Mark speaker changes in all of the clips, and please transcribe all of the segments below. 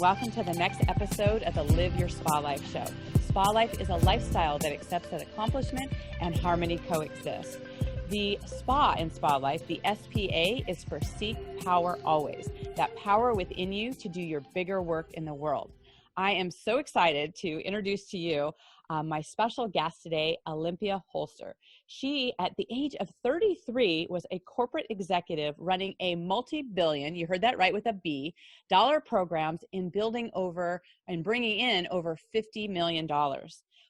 Speaker 1: welcome to the next episode of the Live Your Spa Life show. Spa life is a lifestyle that accepts that accomplishment and harmony coexist. The spa in spa life, the SPA, is for seek power always, that power within you to do your bigger work in the world. I am so excited to introduce to you my special guest today, Olympia Hostler. She, at the age of 33, was a corporate executive running a multi-billion, you heard that right with a B, dollar programs in building over and bringing in over $50 million.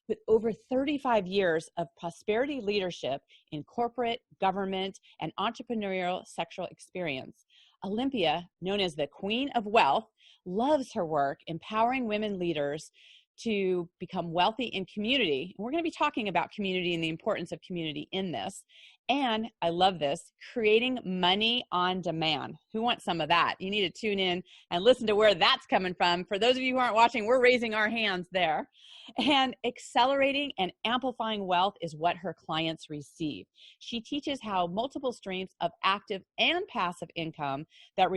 Speaker 1: With over 35 years of prosperity leadership in corporate, government, and entrepreneurial sexual experience, Olympia, known as the Queen of Wealth, loves her work empowering women leaders to become wealthy in community. And we're going to be talking about community and the importance of community in this. And I love this, creating money on demand. Who wants some of that? You need to tune in and listen to where that's coming from. For those of you who aren't watching, we're raising our hands there. And accelerating and amplifying wealth is what her clients receive. She teaches how multiple streams of active and passive income that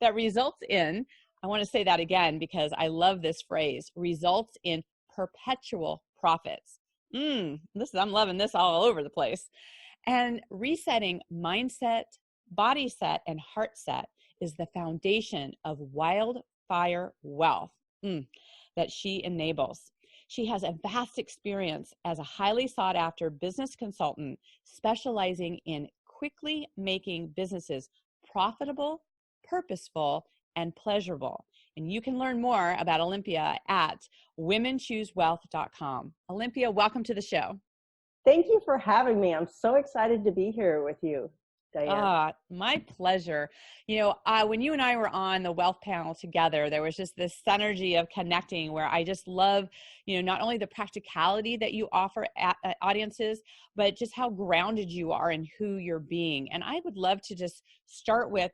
Speaker 1: that results in, I want to say that again because I love this phrase, results in perpetual profits. I'm loving this all over the place. And resetting mindset, bodyset, and heartset is the foundation of wildfire wealth that she enables. She has a vast experience as a highly sought after business consultant specializing in quickly making businesses profitable, purposeful, and pleasurable. And you can learn more about Olympia at womenchoosewealth.com. Olympia, welcome to the show.
Speaker 2: Thank you for having me. I'm so excited to be here with you, Diane.
Speaker 1: My pleasure. You know, when you and I were on the wealth panel together, there was just this synergy of connecting where I just love, you know, not only the practicality that you offer at audiences, but just how grounded you are in who you're being. And I would love to just start with,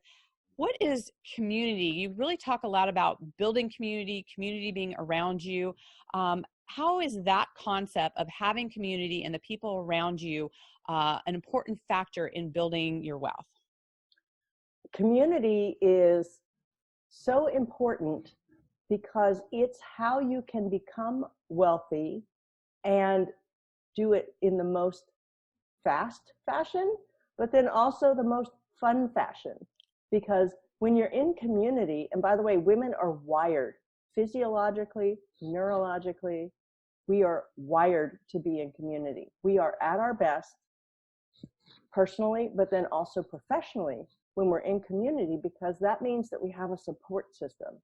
Speaker 1: what is community? You really talk a lot about building community, community being around you. How is that concept of having community and the people around you an important factor in building your wealth?
Speaker 2: Community is so important because it's how you can become wealthy and do it in the most fast fashion, but then also the most fun fashion. Because when you're in community, and by the way, women are wired physiologically, neurologically, we are wired to be in community. We are at our best personally, but then also professionally when we're in community, because that means that we have a support system.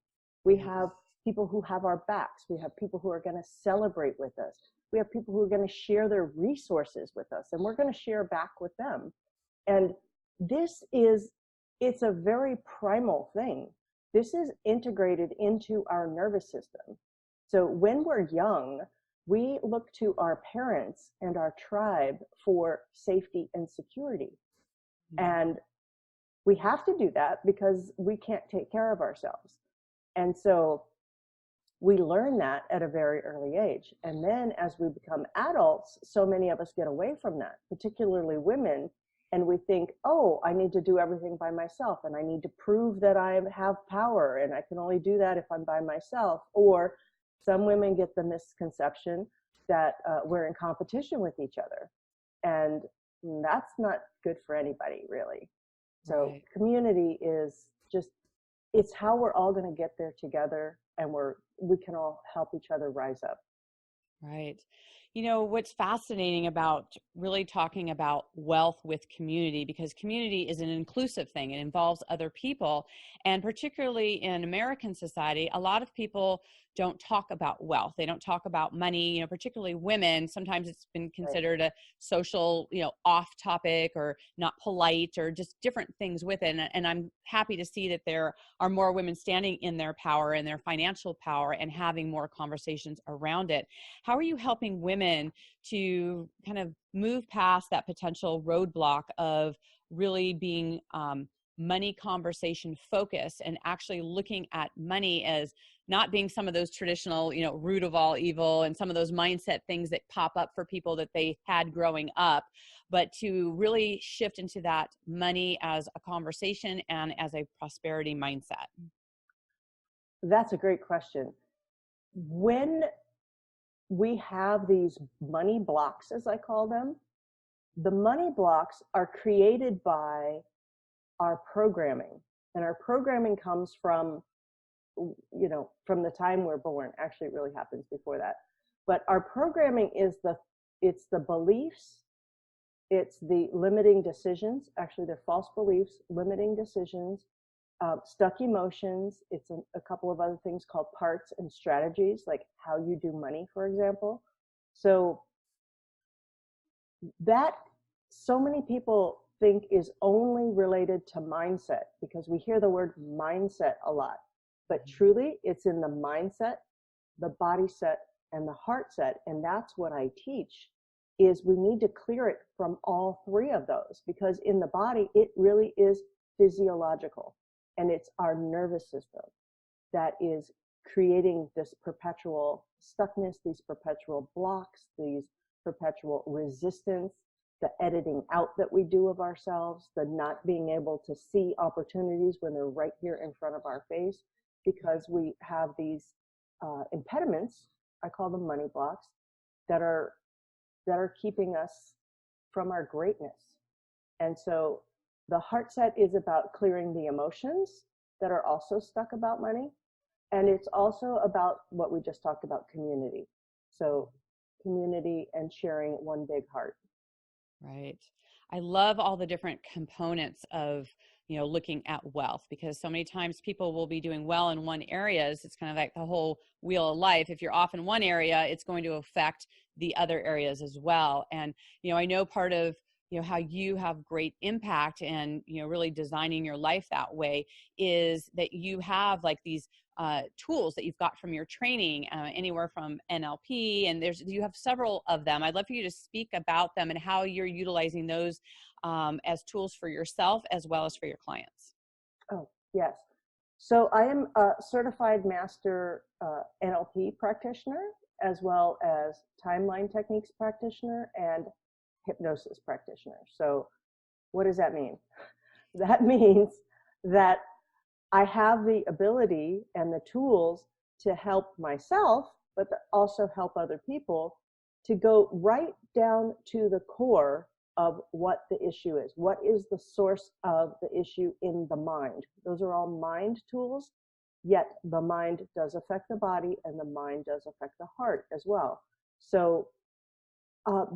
Speaker 2: We have people who have our backs. We have people who are going to celebrate with us. We have people who are going to share their resources with us, and we're going to share back with them. And it's a very primal thing. This is integrated into our nervous system. So when we're young, we look to our parents and our tribe for safety and security. And we have to do that because we can't take care of ourselves. And so we learn that at a very early age. And then as we become adults, so many of us get away from that, particularly women. And we think, oh, I need to do everything by myself, and I need to prove that I have power, and I can only do that if I'm by myself. Or some women get the misconception that we're in competition with each other. And that's not good for anybody, really. So right. Community is just, it's how we're all going to get there together, and we can all help each other rise up.
Speaker 1: Right. You know, what's fascinating about really talking about wealth with community, because community is an inclusive thing. It involves other people. And particularly in American society, a lot of people don't talk about wealth. They don't talk about money, you know, particularly women. Sometimes it's been considered a social, you know, off topic or not polite or just different things with it. And I'm happy to see that there are more women standing in their power and their financial power and having more conversations around it. How are you helping women to kind of move past that potential roadblock of really being money conversation focused and actually looking at money as not being some of those traditional, you know, root of all evil and some of those mindset things that pop up for people that they had growing up, but to really shift into that money as a conversation and as a prosperity mindset?
Speaker 2: That's a great question. When we have these money blocks, as I call them, the money blocks are created by our programming. And our programming comes from, from the time we're born. Actually, it really happens before that. But our programming is it's the beliefs, it's the limiting decisions. Actually, they're false beliefs, limiting decisions, stuck emotions. It's a couple of other things called parts and strategies, like how you do money, for example. So that so many people think is only related to mindset, because we hear the word mindset a lot. But truly, it's in the mindset, the body set, and the heart set. And that's what I teach, is we need to clear it from all three of those, because in the body, it really is physiological. And it's our nervous system that is creating this perpetual stuckness, these perpetual blocks, these perpetual resistance, the editing out that we do of ourselves, the not being able to see opportunities when they're right here in front of our face, because we have these impediments, I call them money blocks, that are keeping us from our greatness. And so the heart set is about clearing the emotions that are also stuck about money. And it's also about what we just talked about, community. So community and sharing one big heart.
Speaker 1: Right. I love all the different components of, looking at wealth, because so many times people will be doing well in one area. It's kind of like the whole wheel of life. If you're off in one area, it's going to affect the other areas as well. And, I know part of, how you have great impact and, really designing your life that way is that you have like these tools that you've got from your training, anywhere from NLP, and you have several of them. I'd love for you to speak about them and how you're utilizing those as tools for yourself as well as for your clients.
Speaker 2: Oh, yes. So I am a certified master NLP practitioner, as well as timeline techniques practitioner and hypnosis practitioner. So what does that mean? That means that I have the ability and the tools to help myself, but also help other people to go right down to the core of what the issue is. What is the source of the issue in the mind? Those are all mind tools, yet the mind does affect the body and the mind does affect the heart as well. So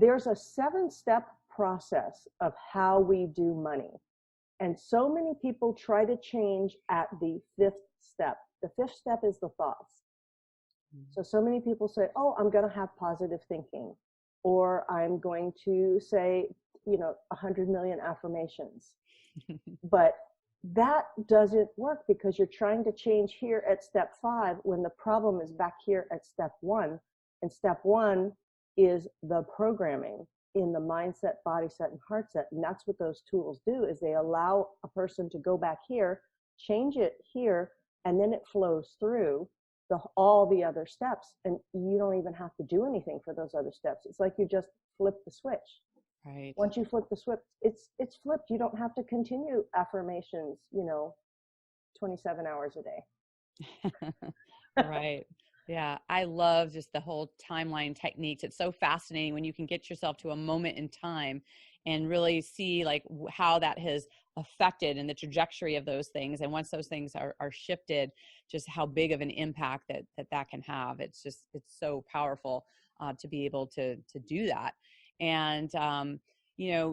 Speaker 2: there's a 7-step process of how we do money. And so many people try to change at the 5th step. The 5th step is the thoughts. So many people say, oh, I'm going to have positive thinking, or I'm going to say, 100 million affirmations. But that doesn't work, because you're trying to change here at step 5 when the problem is back here at step 1. And step 1 is the programming in the mindset, body set, and heart set. And that's what those tools do, is they allow a person to go back here, change it here, and then it flows through all the other steps. And you don't even have to do anything for those other steps. It's like you just flip the switch.
Speaker 1: Right.
Speaker 2: Once you flip the switch, it's flipped. You don't have to continue affirmations, 27 hours a day.
Speaker 1: Right. Yeah, I love just the whole timeline techniques. It's so fascinating when you can get yourself to a moment in time and really see like how that has affected and the trajectory of those things. And once those things are shifted, just how big of an impact that can have. It's so powerful to be able to do that. And,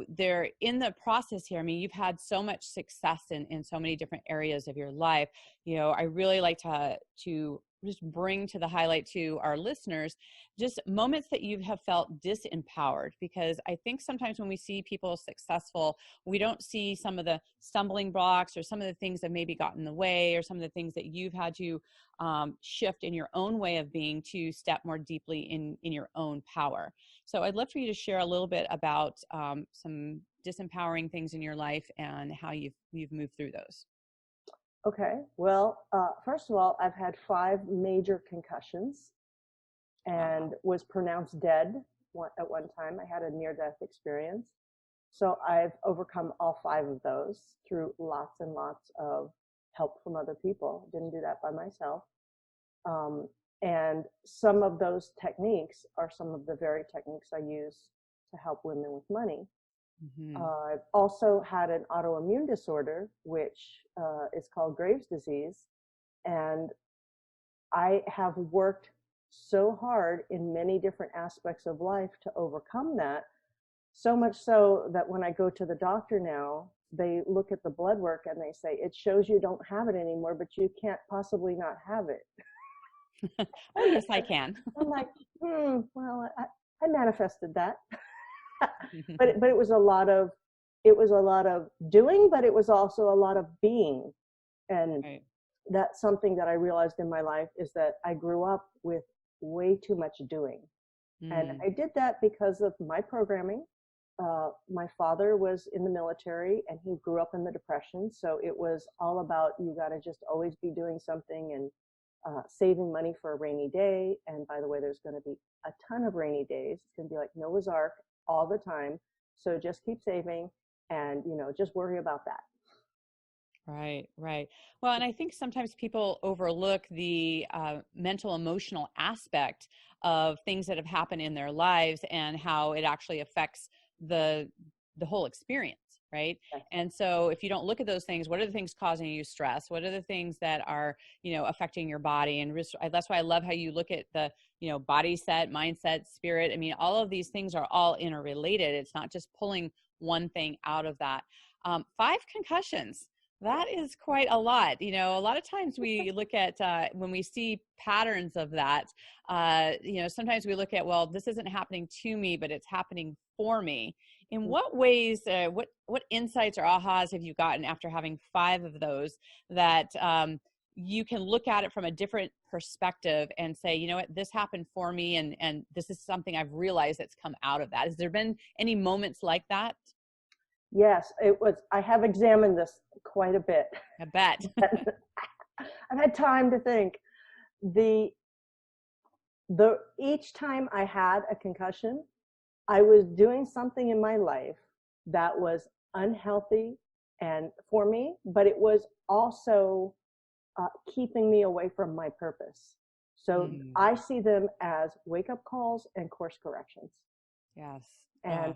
Speaker 1: they're in the process here. I mean, you've had so much success in so many different areas of your life. I really like to just bring to the highlight to our listeners just moments that you have felt disempowered, because I think sometimes when we see people successful, we don't see some of the stumbling blocks or some of the things that maybe got in the way, or some of the things that you've had to shift in your own way of being to step more deeply in your own power. So I'd love for you to share a little bit about some disempowering things in your life and how you've moved through those.
Speaker 2: Okay. Well, first of all, I've had 5 major concussions and was pronounced dead at one time. I had a near-death experience. So I've overcome all 5 of those through lots and lots of help from other people. Didn't do that by myself. And some of those techniques are some of the very techniques I use to help women with money.
Speaker 1: Mm-hmm.
Speaker 2: I've also had an autoimmune disorder, which is called Graves' disease. And I have worked so hard in many different aspects of life to overcome that. So much so that when I go to the doctor now, they look at the blood work and they say, it shows you don't have it anymore, but you can't possibly not have it.
Speaker 1: Oh, yes, I can.
Speaker 2: I'm like, well, I manifested that. but it was a lot of doing, but it was also a lot of being. And
Speaker 1: Right.
Speaker 2: that's something that I realized in my life, is that I grew up with way too much doing. And I did that because of my programming. My father was in the military and he grew up in the Depression. So it was all about, you got to just always be doing something and saving money for a rainy day. And by the way, there's going to be a ton of rainy days. It's going to be like Noah's Ark all the time. So just keep saving and, just worry about that.
Speaker 1: Right, right. Well, and I think sometimes people overlook the mental, emotional aspect of things that have happened in their lives and how it actually affects the whole experience, right?
Speaker 2: Yes.
Speaker 1: And so if you don't look at those things, what are the things causing you stress? What are the things that are, affecting your body? And that's why I love how you look at the, body set, mindset, spirit. I mean, all of these things are all interrelated. It's not just pulling one thing out of that. 5 concussions. That is quite a lot. A lot of times we look at when we see patterns of that, sometimes we look at, well, this isn't happening to me, but it's happening for me. In what ways, what insights or ahas have you gotten after having 5 of those that you can look at it from a different perspective and say, you know what, this happened for me, and this is something I've realized that's come out of that. Has there been any moments like that?
Speaker 2: Yes, it was. I have examined this quite a bit.
Speaker 1: I bet.
Speaker 2: I've had time to think. Each time I had a concussion, I was doing something in my life that was unhealthy and for me, but it was also keeping me away from my purpose. So I see them as wake-up calls and course corrections.
Speaker 1: Yes.
Speaker 2: And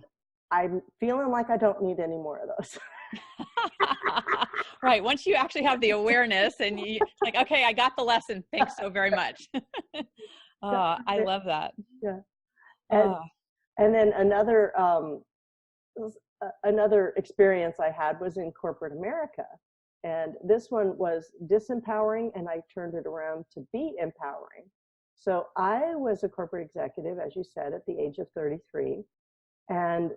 Speaker 2: I'm feeling like I don't need any more of those.
Speaker 1: Right. Once you actually have the awareness and you like, okay, I got the lesson. Thanks so very much. I love that.
Speaker 2: Yeah. And then another experience I had was in corporate America. And this one was disempowering, and I turned it around to be empowering. So I was a corporate executive, as you said, at the age of 33. And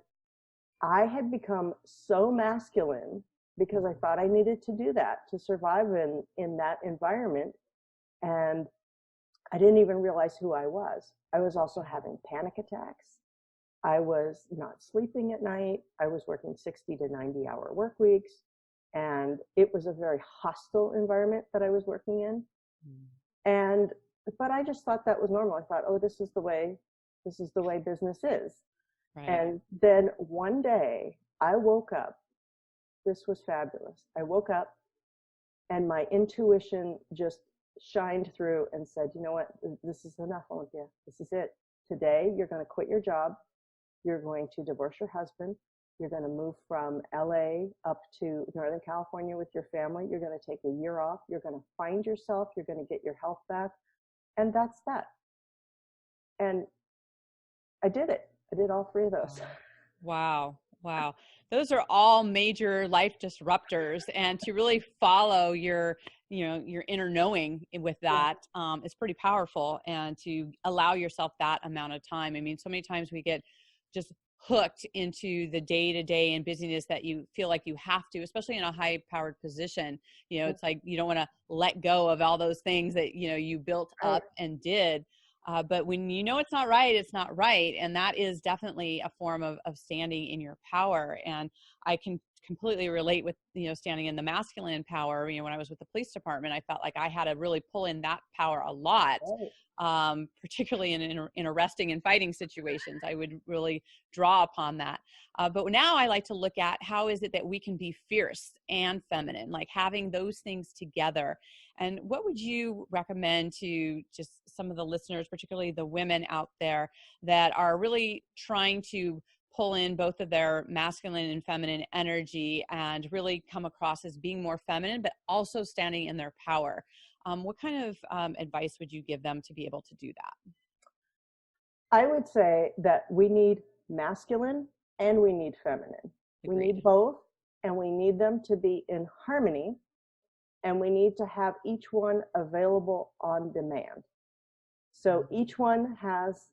Speaker 2: I had become so masculine because I thought I needed to do that to survive in that environment. And I didn't even realize who I was. I was also having panic attacks. I was not sleeping at night. I was working 60 to 90 hour work weeks. And it was a very hostile environment that I was working in. But I just thought that was normal. I thought, oh, this is the way business is. Right. And then one day I woke up. This was fabulous. I woke up and my intuition just shined through and said, you know what, this is enough, Olympia. This is it. Today, you're going to quit your job. You're going to divorce your husband. You're going to move from LA up to Northern California with your family. You're going to take a year off. You're going to find yourself. You're going to get your health back. And that's that. And I did it. I did all 3 of those.
Speaker 1: Wow. Wow. Those are all major life disruptors. And to really follow your inner knowing with that is pretty powerful. And to allow yourself that amount of time. I mean, so many times we get just hooked into the day-to-day and busyness that you feel like you have to, especially in a high-powered position. It's like you don't want to let go of all those things that, you built up and did. But when it's not right, it's not right. And that is definitely a form of standing in your power. And I can completely relate with, standing in the masculine power. When I was with the police department, I felt like I had to really pull in that power a lot. Particularly in arresting and fighting situations, I would really draw upon that. But now I like to look at how is it that we can be fierce and feminine, like having those things together. And what would you recommend to just some of the listeners, particularly the women out there that are really trying to pull in both of their masculine and feminine energy and really come across as being more feminine, but also standing in their power? What kind of advice would you give them to be able to do that?
Speaker 2: I would say that we need masculine and we need feminine.
Speaker 1: Agreed.
Speaker 2: We need both, and we need them to be in harmony, and we need to have each one available on demand. So each one has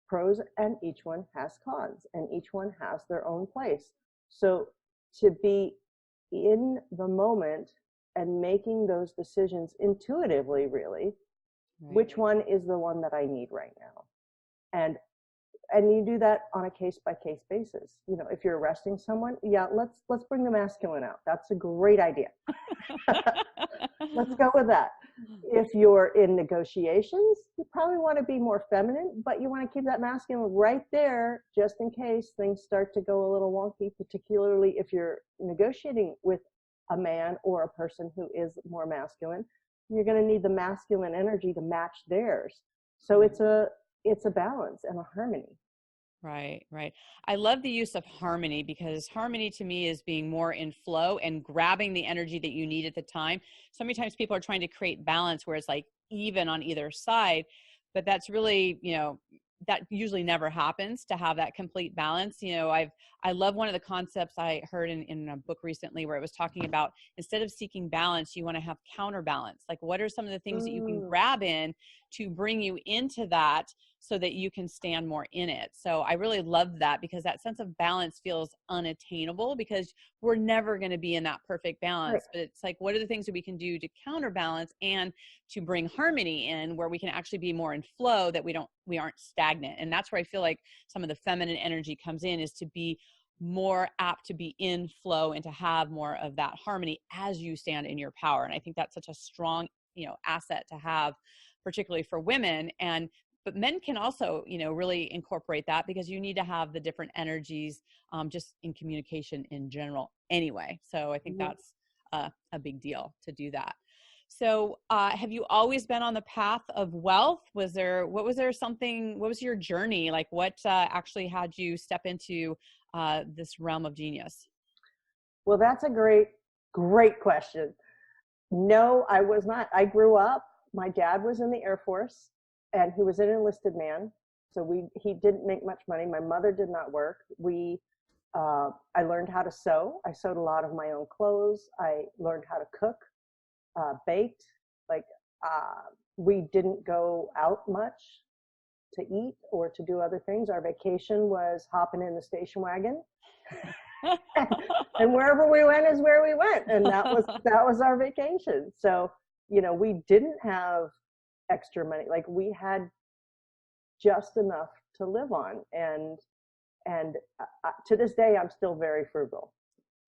Speaker 2: pros and each one has cons, and each one has their own place. So to be in the moment and making those decisions intuitively, really, right. Which one is the one that I need right now? And you do that on a case-by-case basis. If you're arresting someone, let's bring the masculine out. That's a great idea. Let's go with that. If you're in negotiations, you probably want to be more feminine, but you want to keep that masculine right there just in case things start to go a little wonky, particularly if you're negotiating with a man or a person who is more masculine. You're going to need the masculine energy to match theirs. So it's a balance and a harmony.
Speaker 1: Right. I love the use of harmony, because harmony to me is being more in flow and grabbing the energy that you need at the time. So many times people are trying to create balance where it's like even on either side, but that's really, that usually never happens, to have that complete balance. I love one of the concepts I heard in a book recently where it was talking about, instead of seeking balance, you want to have counterbalance. Like, what are some of the things that you can grab in to bring you into that so that you can stand more in it? So I really love that, because that sense of balance feels unattainable, because we're never going to be in that perfect balance. Right. But it's like, what are the things that we can do to counterbalance and to bring harmony in, where we can actually be more in flow, that we aren't stagnant. And that's where I feel like some of the feminine energy comes in, is to be more apt to be in flow and to have more of that harmony as you stand in your power. And I think that's such a strong, asset to have, particularly for women. But men can also, really incorporate that, because you need to have the different energies just in communication in general anyway. So I think that's a big deal to do that. So have you always been on the path of wealth? What was your journey? Like, what actually had you step into this realm of genius?
Speaker 2: Well, that's a great question. No, I was not. I grew up, my dad was in the Air Force, and he was an enlisted man. So he didn't make much money. My mother did not work. I learned how to sew. I sewed a lot of my own clothes. I learned how to cook, baked. We didn't go out much to eat or to do other things. Our vacation was hopping in the station wagon. And wherever we went is where we went. And that was our vacation. So, we didn't have extra money. Like, we had just enough to live on. And to this day, I'm still very frugal,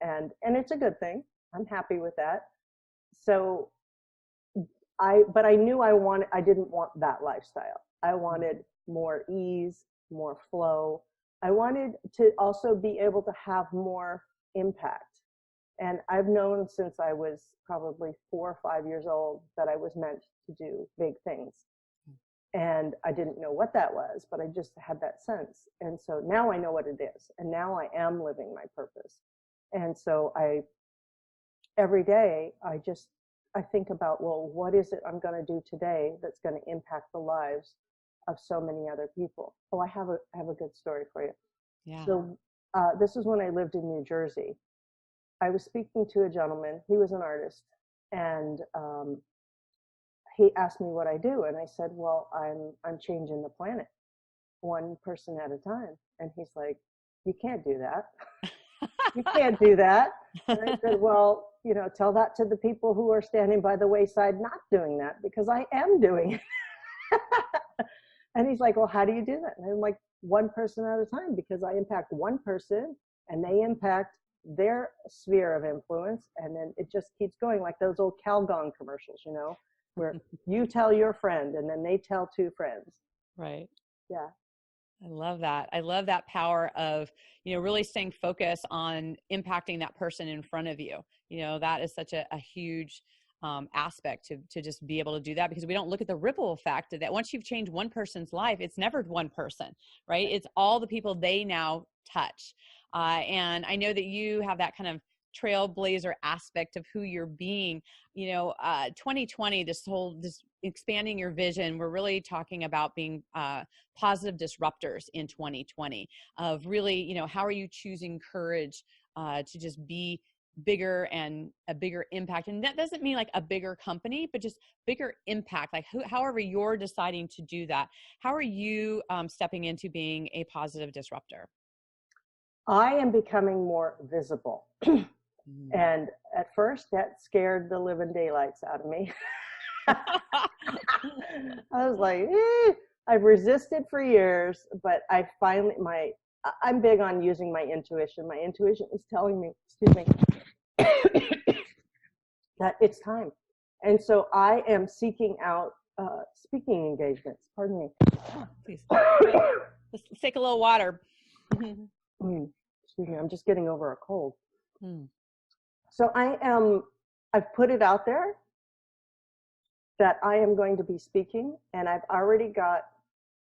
Speaker 2: and it's a good thing. I'm happy with that. So but I knew I didn't want that lifestyle. I wanted more ease, more flow. I wanted to also be able to have more impact. And I've known since I was probably 4 or 5 years old that I was meant to do big things. And I didn't know what that was, but I just had that sense. And so now I know what it is. And now I am living my purpose. And so every day I think about, well, what is it I'm going to do today that's going to impact the lives of so many other people? Oh, I have a good story for you.
Speaker 1: Yeah.
Speaker 2: So this is when I lived in New Jersey. I was speaking to a gentleman. He was an artist, and he asked me what I do, and I said, well, I'm changing the planet one person at a time. And he's like, you can't do that. You can't do that. And I said, well, tell that to the people who are standing by the wayside not doing that, because I am doing it. And he's like, well, how do you do that? And I'm like, one person at a time, because I impact one person and they impact their sphere of influence, and then it just keeps going, like those old Calgon commercials, where you tell your friend and then they tell two friends.
Speaker 1: Right.
Speaker 2: Yeah.
Speaker 1: I love that. I love that power of, really staying focused on impacting that person in front of you. That is such a huge aspect to just be able to do that, because we don't look at the ripple effect that once you've changed one person's life, it's never one person, right? It's all the people they now touch. And I know that you have that kind of trailblazer aspect of who you're being. 2020, this expanding your vision, we're really talking about being positive disruptors in 2020, of really, how are you choosing courage to just be bigger and a bigger impact. And that doesn't mean like a bigger company, but just bigger impact, like however you're deciding to do that. How are you stepping into being a positive disruptor?
Speaker 2: I am becoming more visible. And at first that scared the living daylights out of me. I was like, I've resisted for years, but I finally, I'm big on using my intuition. My intuition is telling me, that it's time. And so I am seeking out speaking engagements. Pardon me.
Speaker 1: Oh, please. Let's take a little water.
Speaker 2: Excuse me, I'm just getting over a cold. So I've put it out there that I am going to be speaking, and I've already got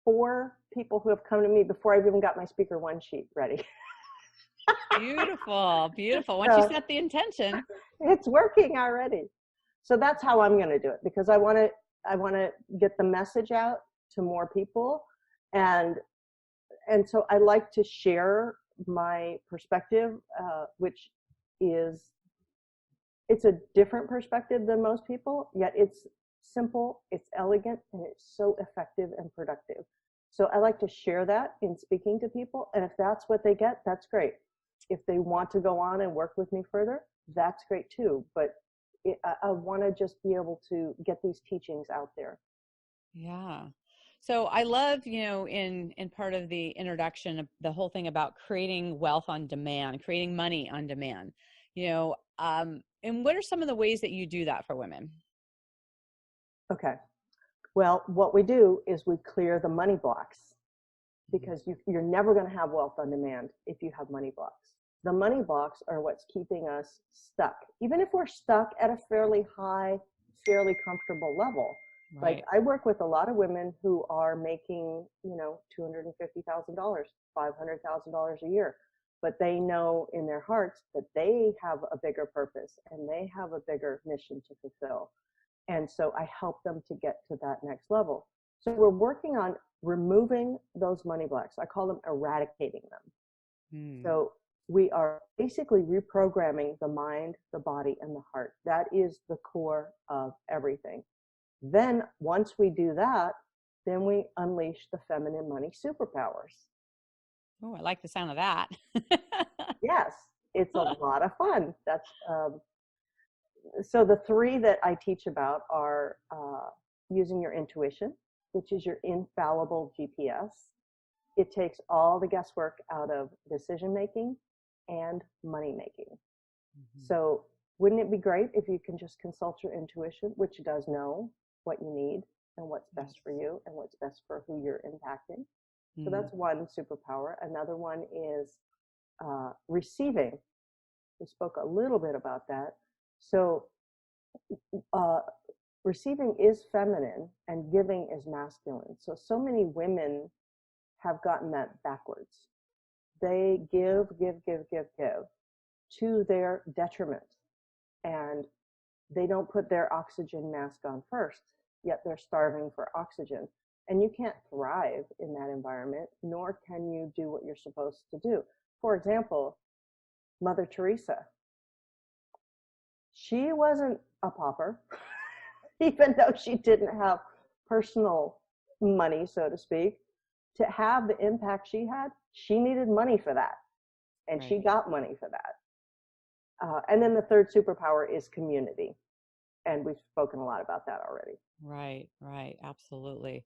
Speaker 2: 4 people who have come to me before I've even got my speaker one sheet ready.
Speaker 1: Beautiful, beautiful. Once you set the intention,
Speaker 2: it's working already. So that's how I'm going to do it, because I want to get the message out to more people, and so I like to share my perspective, which is, it's a different perspective than most people, yet it's simple, it's elegant, and it's so effective and productive. So I like to share that in speaking to people, and if that's what they get, that's great. If they want to go on and work with me further, that's great too. But I want to just be able to get these teachings out there.
Speaker 1: Yeah. So I love, in part of the introduction, the whole thing about creating wealth on demand, creating money on demand, and what are some of the ways that you do that for women?
Speaker 2: Okay. Well, what we do is we clear the money blocks, because you're never going to have wealth on demand if you have money blocks. The money blocks are what's keeping us stuck. Even if we're stuck at a fairly high, fairly comfortable level.
Speaker 1: Right.
Speaker 2: Like I work with a lot of women who are making, $250,000, $500,000 a year, but they know in their hearts that they have a bigger purpose and they have a bigger mission to fulfill. And so I help them to get to that next level. So we're working on removing those money blocks. I call them eradicating them. So we are basically reprogramming the mind, the body, and the heart. That is the core of everything. Then once we do that, then we unleash the feminine money superpowers.
Speaker 1: Oh, I like the sound of that.
Speaker 2: Yes, it's a lot of fun. That's so the 3 that I teach about are using your intuition, which is your infallible GPS. It takes all the guesswork out of decision making and money making. So wouldn't it be great if you can just consult your intuition, which does know what you need and what's best for you and what's best for who you're impacting? So that's one superpower. Another one is receiving. We spoke a little bit about that. So receiving is feminine and giving is masculine. So many women have gotten that backwards. They give to their detriment, and they don't put their oxygen mask on first, yet they're starving for oxygen. And you can't thrive in that environment, nor can you do what you're supposed to do. For example, Mother Teresa. She wasn't a pauper, even though she didn't have personal money, so to speak. To have the impact she had, she needed money for that. And she got money for that. And then the 3rd superpower is community. And we've spoken a lot about that already.
Speaker 1: Right. Absolutely.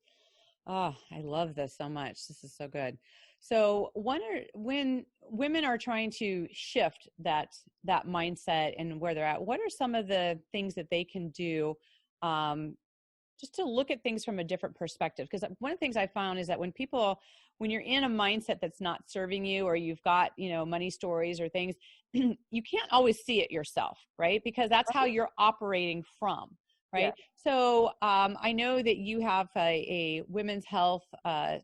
Speaker 1: Oh, I love this so much. This is so good. So when women are trying to shift that mindset and where they're at, what are some of the things that they can do um, just to look at things from a different perspective? Because one of the things I found is that when you're in a mindset that's not serving you, or you've got, money stories or things, you can't always see it yourself, right? Because that's how you're operating from,
Speaker 2: Yeah.
Speaker 1: right? So I know that you have a women's health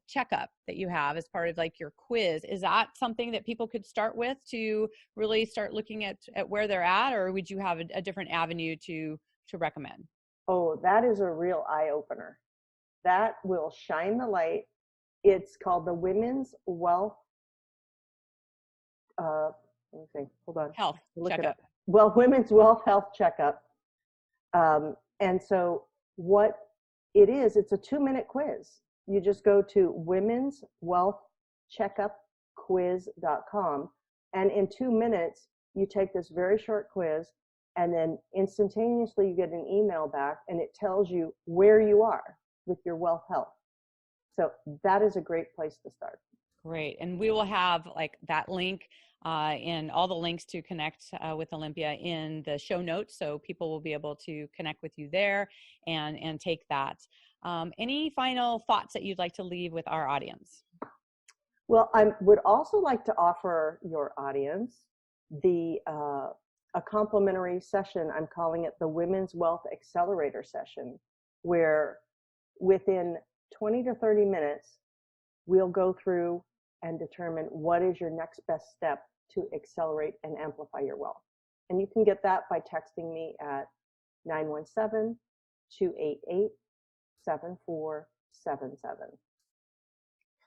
Speaker 1: checkup that you have as part of like your quiz. Is that something that people could start with to really start looking at where they're at, or would you have a different avenue to recommend?
Speaker 2: Oh, that is a real eye opener. That will shine the light. It's called the Women's Wealth. Let me think. Hold on.
Speaker 1: Health
Speaker 2: Look it
Speaker 1: checkup.
Speaker 2: up. Well, Women's Wealth Health Checkup. And so what it is, it's a 2-minute quiz. You just go to womenswealthcheckupquiz.com, and in 2 minutes, you take this very short quiz, and then instantaneously you get an email back, and it tells you where you are with your wealth health. So that is a great place to start.
Speaker 1: Great. And we will have like that link and all the links to connect with Olympia in the show notes. So people will be able to connect with you there and take that. Any final thoughts that you'd like to leave with our audience?
Speaker 2: Well, I would also like to offer your audience a complimentary session. I'm calling it the Women's Wealth Accelerator Session, where within 20 to 30 minutes, we'll go through and determine what is your next best step to accelerate and amplify your wealth. And you can get that by texting me at 917-288-7477.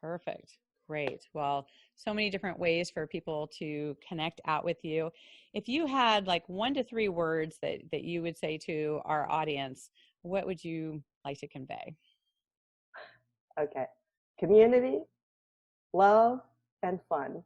Speaker 1: Perfect. Great. Well, so many different ways for people to connect out with you. If you had like 1 to 3 words that you would say to our audience, what would you like to convey?
Speaker 2: Okay. Community, love, and fun.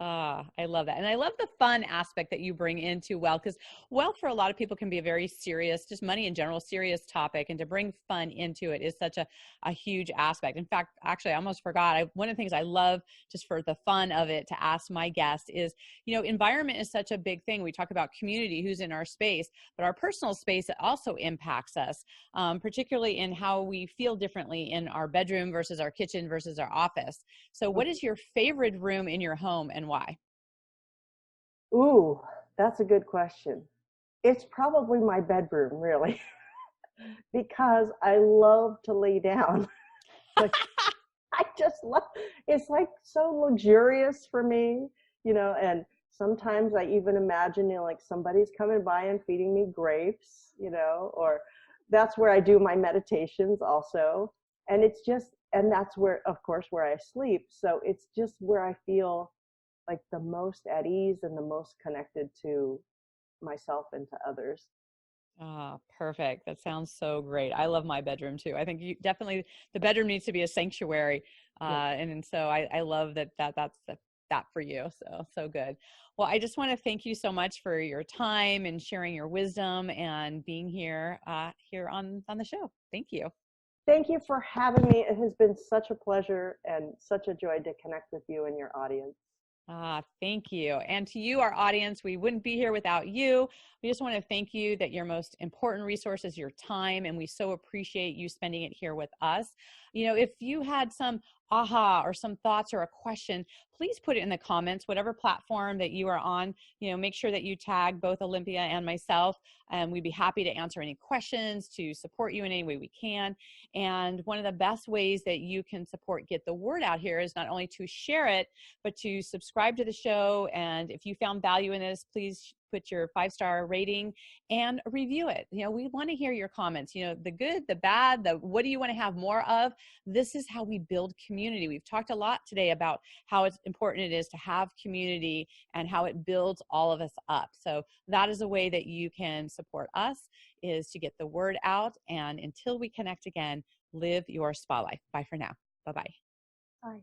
Speaker 1: I love that. And I love the fun aspect that you bring into wealth, because wealth for a lot of people can be a very serious, just money in general, serious topic. And to bring fun into it is such a huge aspect. In fact, actually, I almost forgot. One of the things I love just for the fun of it to ask my guests is, environment is such a big thing. We talk about community, who's in our space, but our personal space, it also impacts us, particularly in how we feel differently in our bedroom versus our kitchen versus our office. So what is your favorite room in your home and why?
Speaker 2: Ooh, that's a good question. It's probably my bedroom, really, because I love to lay down. Like, I just love, it's like so luxurious for me, and sometimes I even imagine, like somebody's coming by and feeding me grapes, or that's where I do my meditations also. And it's just, and that's where, of course, where I sleep. So it's just where I feel like the most at ease and the most connected to myself and to others.
Speaker 1: Perfect. That sounds so great. I love my bedroom too. I think the bedroom needs to be a sanctuary. And so I love that for you. So good. Well, I just want to thank you so much for your time and sharing your wisdom and being here on the show. Thank you.
Speaker 2: Thank you for having me. It has been such a pleasure and such a joy to connect with you and your audience.
Speaker 1: Thank you. And to you, our audience, we wouldn't be here without you. We just want to thank you that your most important resource is your time, and we so appreciate you spending it here with us. If you had some aha or some thoughts or a question, please put it in the comments, whatever platform that you are on. Make sure that you tag both Olympia and myself, and we'd be happy to answer any questions, to support you in any way we can. And one of the best ways that you can get the word out here is not only to share it, but to subscribe to the show. And if you found value in this, please put your 5-star rating and review it. We want to hear your comments, the good, the bad, what do you want to have more of? This is how we build community. We've talked a lot today about how important it is to have community and how it builds all of us up. So that is a way that you can support us, is to get the word out. And until we connect again, live your spa life. Bye for now. Bye-bye.
Speaker 2: Bye.